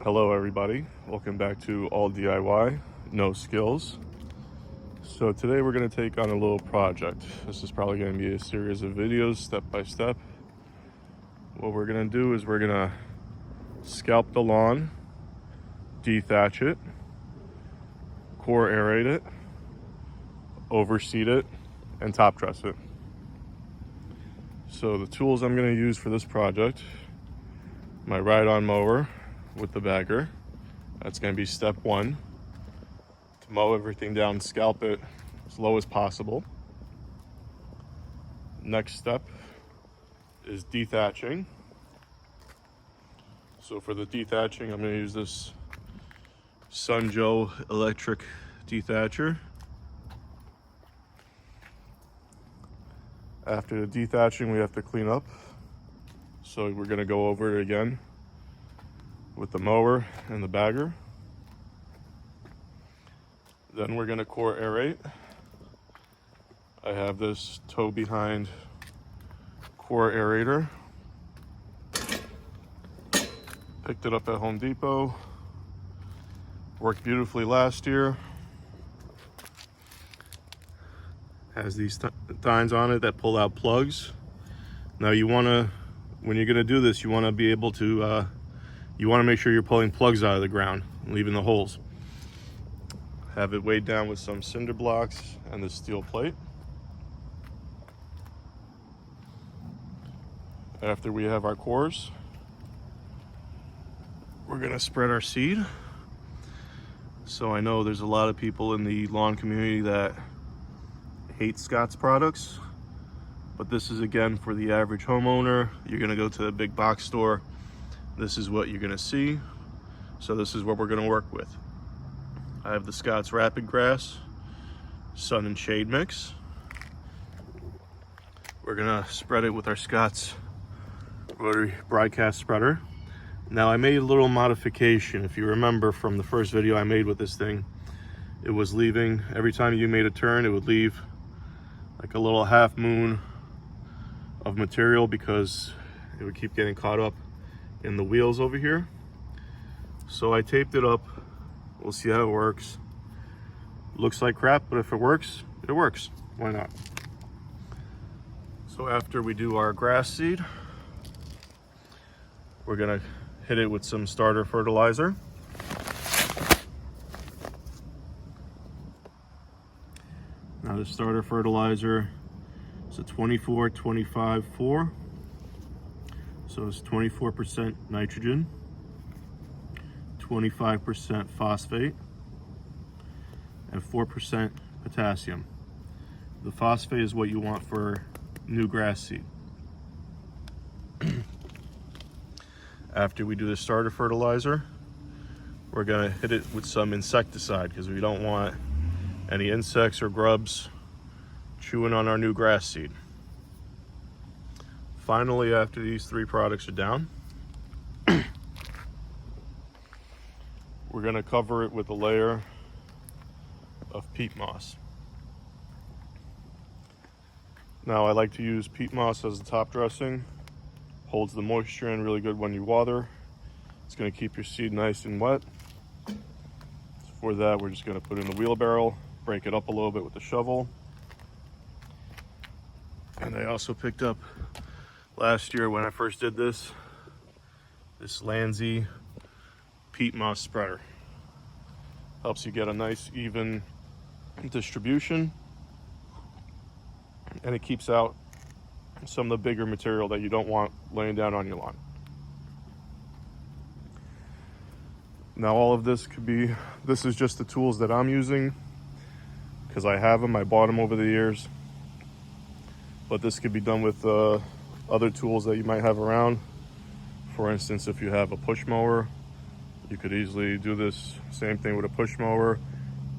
Hello everybody, welcome back to All DIY, No Skills. So today we're going to take on a little project. This is probably going to be a series of videos step by step. What we're going to do is we're going to scalp the lawn, dethatch it, core aerate it, overseed it, and top dress it. So the tools I'm going to use for this project, my ride-on mower with the bagger. That's going to be step one, to mow everything down, scalp it as low as possible. Next step is dethatching. So for the dethatching, I'm going to use this Sun Joe electric dethatcher. After the dethatching, we have to clean up. So we're going to go over it again with the mower and the bagger. Then we're going to core aerate. I have this toe behind core aerator. Picked it up at Home Depot. Worked beautifully last year. Has these tines on it that pull out plugs. Now you want to, when you're going to do this, you want to be able to, you want to make sure you're pulling plugs out of the ground, leaving the holes. Have it weighed down with some cinder blocks and the steel plate. After we have our cores, we're going to spread our seed. So I know there's a lot of people in the lawn community that hate Scott's products, but this is again for the average homeowner. You're going to go to a big box store. This is what you're going to see. So this is what we're going to work with. I have the Scott's Rapid Grass Sun and Shade Mix. We're going to spread it with our Scott's rotary broadcast spreader. Now I made a little modification. If you remember from the first video I made with this thing, it was leaving, every time you made a turn, it would leave like a little half moon of material because it would keep getting caught up in the wheels over here. So I taped it up. We'll see how it works. Looks like crap, but if it works, it works. Why not? So after we do our grass seed, we're gonna hit it with some starter fertilizer. Now the starter fertilizer is a 24-25-4. So it's 24% nitrogen, 25% phosphate, and 4% potassium. The phosphate is what you want for new grass seed. After we do the starter fertilizer, we're gonna hit it with some insecticide because we don't want any insects or grubs chewing on our new grass seed. Finally, after these three products are down, we're gonna cover it with a layer of peat moss. Now I like to use peat moss as the top dressing. Holds the moisture in really good when you water. It's gonna keep your seed nice and wet. For that, we're just gonna put it in the wheelbarrow, break it up a little bit with the shovel. And I also picked up last year when I first did this Landsea peat moss spreader. Helps you get a nice even distribution, and it keeps out some of the bigger material that you don't want laying down on your lawn. Now all of this could be, this is just the tools that I'm using because I have them, I bought them over the years. But this could be done with other tools that you might have around. For instance, if you have a push mower, you could easily do this same thing with a push mower.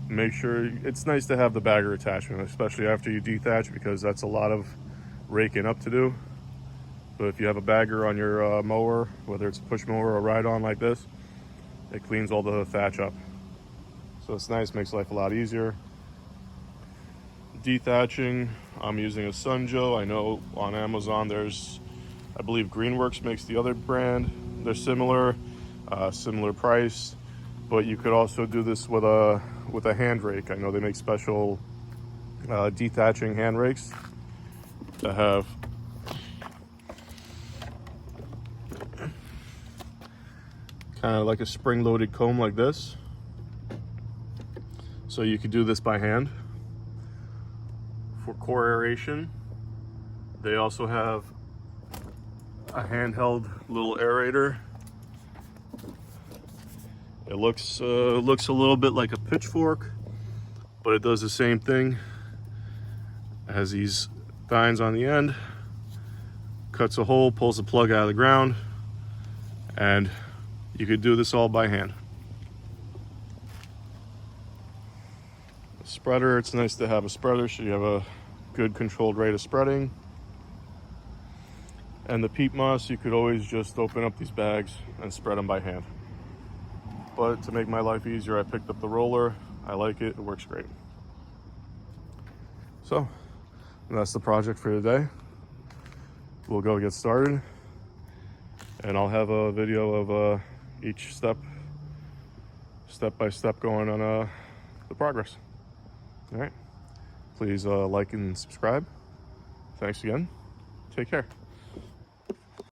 Make sure, it's nice to have the bagger attachment, especially after you dethatch, because that's a lot of raking up to do. But if you have a bagger on your mower, whether it's a push mower or ride-on like this, it cleans all the thatch up. So it's nice, makes life a lot easier. Dethatching, I'm using a Sun Joe. I know on Amazon there's, I believe Greenworks makes the other brand. They're similar. similar price. But you could also do this with a hand rake. I know they make special dethatching hand rakes that have kind of like a spring-loaded comb like this. So you could do this by hand. For core aeration, they also have a handheld little aerator. It looks a little bit like a pitchfork, but it does the same thing. It has these tines on the end, cuts a hole, pulls the plug out of the ground, and you could do this all by hand. A spreader, it's nice to have a spreader so you have a good controlled rate of spreading. And the peat moss, you could always just open up these bags and spread them by hand. But to make my life easier, I picked up the roller. I like it, it works great. So that's the project for today. We'll go get started, and I'll have a video of each step by step going on the progress. All right, please like and subscribe. Thanks again. Take care.